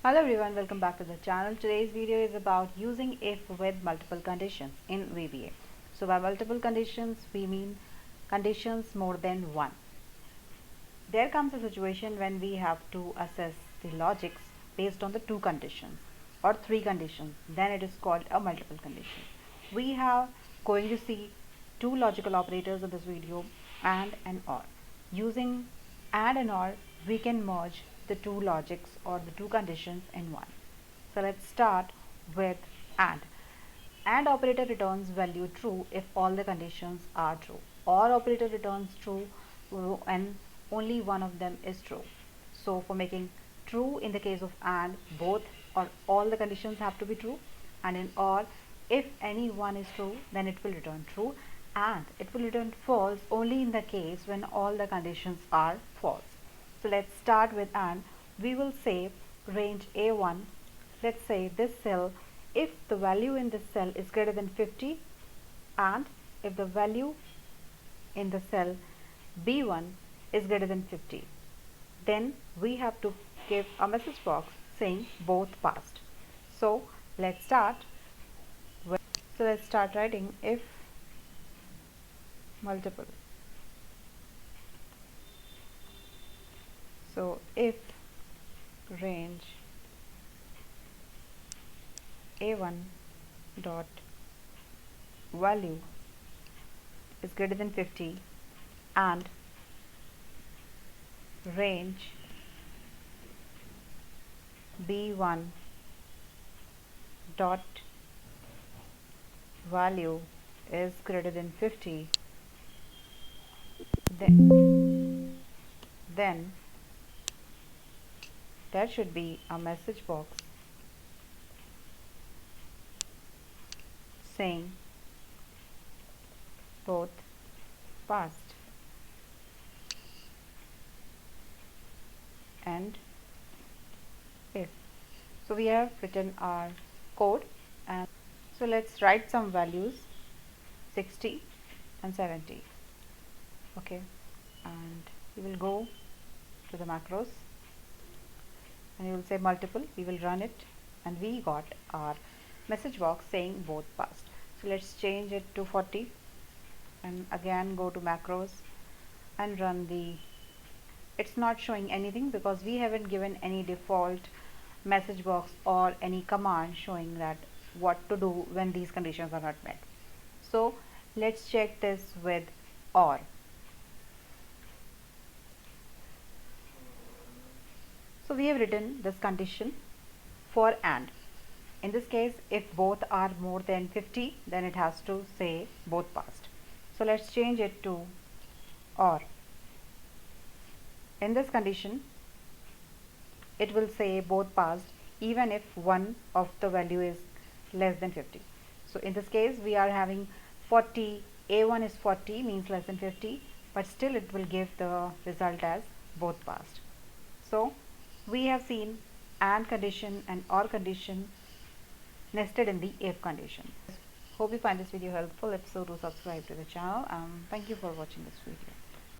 Hello everyone, welcome back to the channel. Today's video is about using if with multiple conditions in VBA. So by multiple conditions we mean conditions more than one. There comes a situation when we have to assess the logics based on the two conditions or three conditions. Then it is called a multiple condition. We have going to see two logical operators in this video, and or. Using and or, we can merge the two logics or the two conditions in one. So let's start with and. And operator returns value true if all the conditions are true. Or operator returns true and only one of them is true. So for making true in the case of and, both or all the conditions have to be true, and in or, if any one is true, then it will return true, and it will return false only in the case when all the conditions are false. So let's start with and. We will say range A1, let's say this cell, if the value in this cell is greater than 50, and if the value in the cell B1 is greater than 50, then we have to give a message box saying both passed. So let's start writing if multiple. So if range A1 dot value is greater than 50 and range B1 dot value is greater than 50, then there should be a message box saying both passed. And if. So we have written our code, and so let's write some values 60 and 70. Okay, and we will go to the macros and you will say multiple. We will run it and we got our message box saying both passed. So let's change it to 40 and again go to macros and run the. It's not showing anything because we haven't given any default message box or any command showing that what to do when these conditions are not met. So let's check this with or. So we have written this condition for and. In this case, if both are more than 50, then it has to say both passed. So let's change it to or. In this condition, it will say both passed even if one of the value is less than 50. So in this case, we are having 40, A1 is 40, means less than 50, but still it will give the result as both passed. So we have seen and condition and or condition nested in the if condition. Hope you find this video helpful. If so, do subscribe to the channel. Thank you for watching this video.